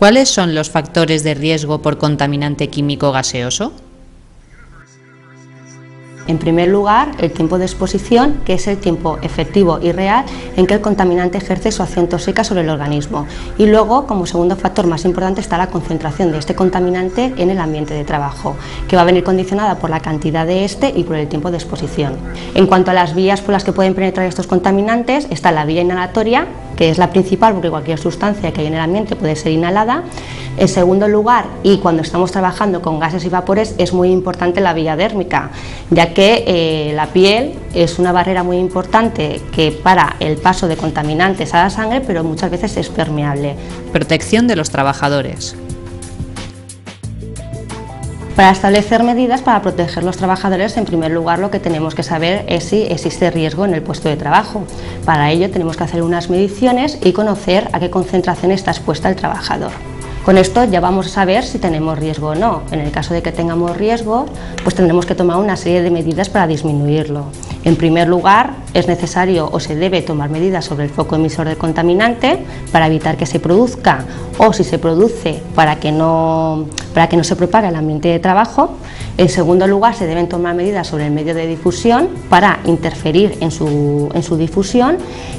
¿Cuáles son los factores de riesgo por contaminante químico gaseoso? En primer lugar, el tiempo de exposición, que es el tiempo efectivo y real en que el contaminante ejerce su acción tóxica sobre el organismo. Y luego, como segundo factor más importante, está la concentración de este contaminante en el ambiente de trabajo, que va a venir condicionada por la cantidad de este y por el tiempo de exposición. En cuanto a las vías por las que pueden penetrar estos contaminantes, está la vía inhalatoria, que es la principal porque cualquier sustancia que hay en el ambiente puede ser inhalada. En segundo lugar, y cuando estamos trabajando con gases y vapores, es muy importante la vía dérmica, ya que la piel es una barrera muy importante que para el paso de contaminantes a la sangre, pero muchas veces es permeable. Protección de los trabajadores. Para establecer medidas para proteger los trabajadores, en primer lugar lo que tenemos que saber es si existe riesgo en el puesto de trabajo. Para ello tenemos que hacer unas mediciones y conocer a qué concentración está expuesta el trabajador. Con esto ya vamos a saber si tenemos riesgo o no. En el caso de que tengamos riesgo, pues tendremos que tomar una serie de medidas para disminuirlo. En primer lugar, es necesario o se debe tomar medidas sobre el foco emisor del contaminante para evitar que se produzca, o si se produce, para que no se propague al ambiente de trabajo. En segundo lugar, se deben tomar medidas sobre el medio de difusión para interferir en su difusión.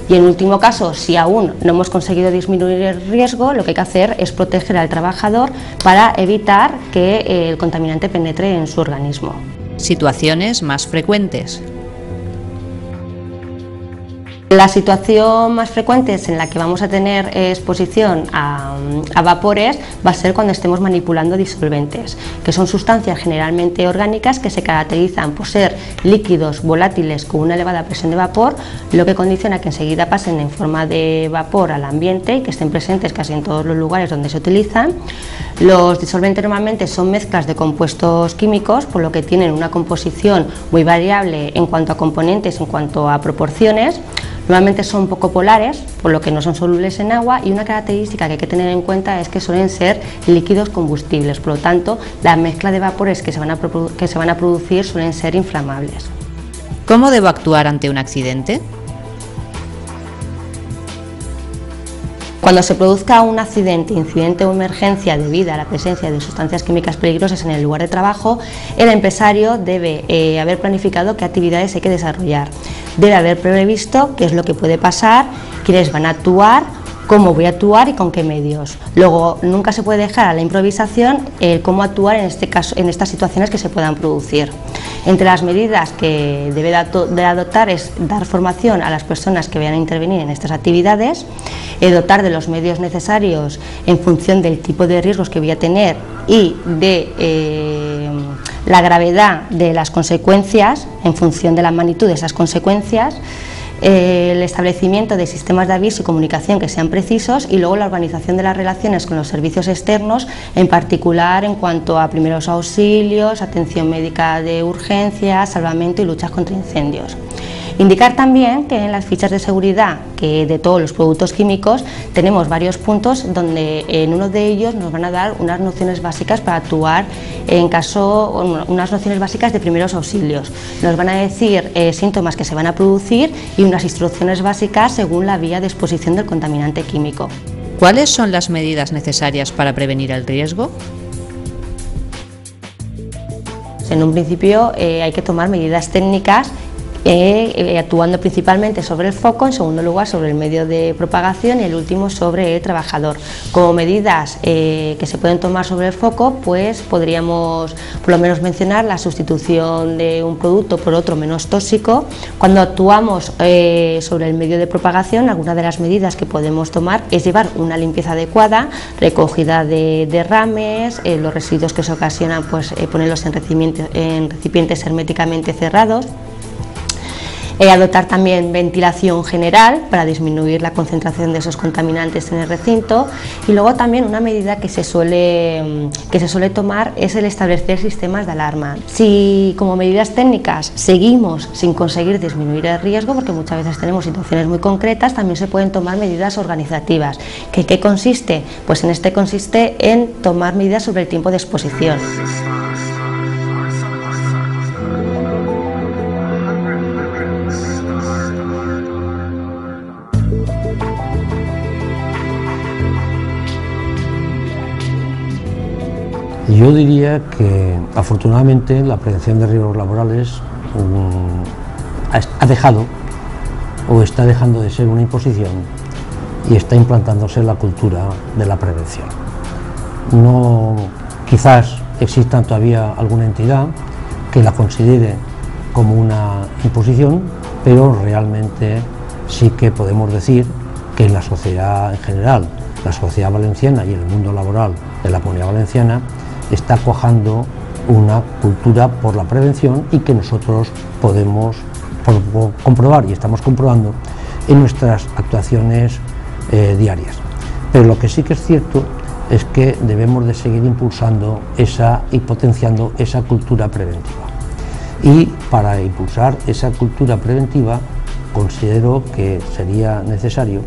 Y en último caso, si aún no hemos conseguido disminuir el riesgo, lo que hay que hacer es proteger al trabajador para evitar que el contaminante penetre en su organismo. Situaciones más frecuentes. La situación más frecuente en la que vamos a tener exposición a vapores va a ser cuando estemos manipulando disolventes, que son sustancias generalmente orgánicas que se caracterizan por ser líquidos volátiles con una elevada presión de vapor, lo que condiciona que enseguida pasen en forma de vapor al ambiente y que estén presentes casi en todos los lugares donde se utilizan. Los disolventes normalmente son mezclas de compuestos químicos, por lo que tienen una composición muy variable en cuanto a componentes, en cuanto a proporciones. Normalmente son poco polares, por lo que no son solubles en agua, y una característica que hay que tener en cuenta es que suelen ser líquidos combustibles, por lo tanto la mezcla de vapores que se van a producir suelen ser inflamables. ¿Cómo debo actuar ante un accidente? Cuando se produzca un accidente, incidente o emergencia debido a la presencia de sustancias químicas peligrosas en el lugar de trabajo, el empresario debe haber planificado qué actividades hay que desarrollar. Debe haber previsto qué es lo que puede pasar, quiénes van a actuar, cómo voy a actuar y con qué medios. Luego, nunca se puede dejar a la improvisación cómo actuar en este caso, en estas situaciones que se puedan producir. Entre las medidas que debe de adoptar es dar formación a las personas que vayan a intervenir en estas actividades, dotar de los medios necesarios en función del tipo de riesgos que voy a tener y de la gravedad de las consecuencias, en función de la magnitud de esas consecuencias, el establecimiento de sistemas de aviso y comunicación que sean precisos, y luego la organización de las relaciones con los servicios externos, en particular en cuanto a primeros auxilios, atención médica de urgencia, salvamento y luchas contra incendios. Indicar también que en las fichas de seguridad de todos los productos químicos tenemos varios puntos donde en uno de ellos nos van a dar unas nociones básicas para actuar en caso, unas nociones básicas de primeros auxilios. Nos van a decir síntomas que se van a producir y unas instrucciones básicas según la vía de exposición del contaminante químico. ¿Cuáles son las medidas necesarias para prevenir el riesgo? En un principio hay que tomar medidas técnicas actuando principalmente sobre el foco, en segundo lugar sobre el medio de propagación y el último sobre el trabajador. Como medidas que se pueden tomar sobre el foco, pues podríamos por lo menos mencionar la sustitución de un producto por otro menos tóxico. Cuando actuamos sobre el medio de propagación, algunas de las medidas que podemos tomar es llevar una limpieza adecuada, recogida de derrames, los residuos que se ocasionan, pues ponerlos en recipientes herméticamente cerrados. Adoptar también ventilación general para disminuir la concentración de esos contaminantes en el recinto, y luego también una medida que se suele tomar es el establecer sistemas de alarma. Si como medidas técnicas seguimos sin conseguir disminuir el riesgo, porque muchas veces tenemos situaciones muy concretas, también se pueden tomar medidas organizativas. ¿Qué consiste? Pues en este consiste en tomar medidas sobre el tiempo de exposición. Yo diría que afortunadamente la prevención de riesgos laborales ha dejado o está dejando de ser una imposición y está implantándose la cultura de la prevención. No, quizás exista todavía alguna entidad que la considere como una imposición, pero realmente sí que podemos decir que en la sociedad en general, la sociedad valenciana y el mundo laboral de la Comunidad Valenciana, está cuajando una cultura por la prevención y que nosotros podemos comprobar y estamos comprobando en nuestras actuaciones diarias. Pero lo que sí que es cierto es que debemos de seguir impulsando y potenciando esa cultura preventiva. Y para impulsar esa cultura preventiva considero que sería necesario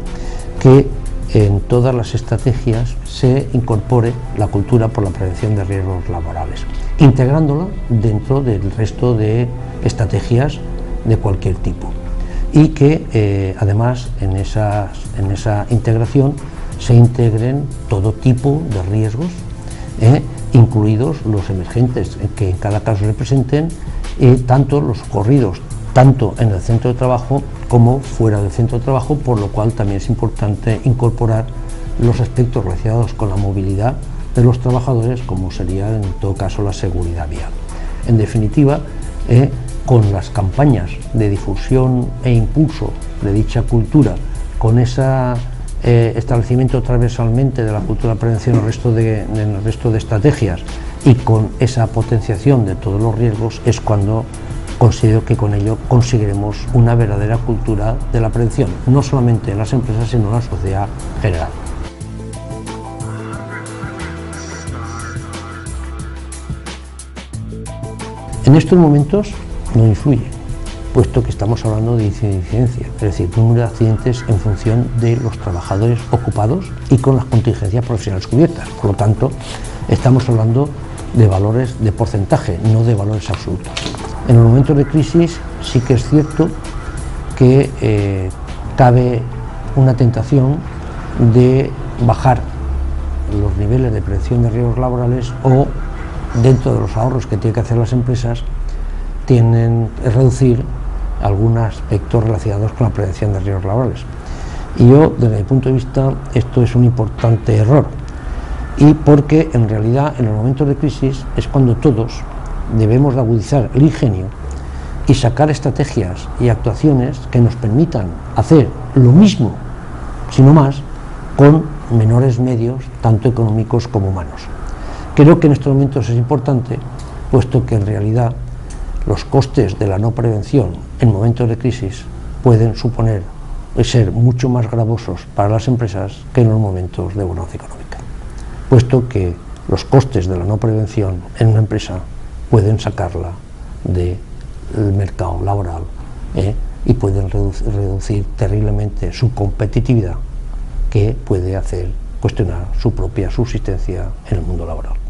que en todas las estrategias se incorpore la cultura por la prevención de riesgos laborales, integrándola dentro del resto de estrategias de cualquier tipo, y que además en esa integración se integren todo tipo de riesgos, incluidos los emergentes que en cada caso se presenten, tanto los ocurridos tanto en el centro de trabajo como fuera del centro de trabajo, por lo cual también es importante incorporar los aspectos relacionados con la movilidad de los trabajadores, como sería en todo caso la seguridad vial. En definitiva, con las campañas de difusión e impulso de dicha cultura, con ese establecimiento transversalmente de la cultura de prevención en el resto de estrategias y con esa potenciación de todos los riesgos, es cuando considero que con ello conseguiremos una verdadera cultura de la prevención, no solamente en las empresas, sino en la sociedad general. En estos momentos no influye, puesto que estamos hablando de incidencia, es decir, número de accidentes en función de los trabajadores ocupados y con las contingencias profesionales cubiertas. Por lo tanto, estamos hablando de valores de porcentaje, no de valores absolutos. En los momentos de crisis sí que es cierto que cabe una tentación de bajar los niveles de prevención de riesgos laborales, o dentro de los ahorros que tienen que hacer las empresas, reducir algunos aspectos relacionados con la prevención de riesgos laborales. Y yo, desde mi punto de vista, esto es un importante error, y porque en realidad en los momentos de crisis es cuando todos debemos de agudizar el ingenio y sacar estrategias y actuaciones que nos permitan hacer lo mismo, si no más, con menores medios, tanto económicos como humanos. Creo que en estos momentos es importante, puesto que en realidad los costes de la no prevención en momentos de crisis pueden suponer y ser mucho más gravosos para las empresas que en los momentos de bonanza económica, puesto que los costes de la no prevención en una empresa pueden sacarla del mercado laboral y pueden reducir terriblemente su competitividad, que puede hacer cuestionar su propia subsistencia en el mundo laboral.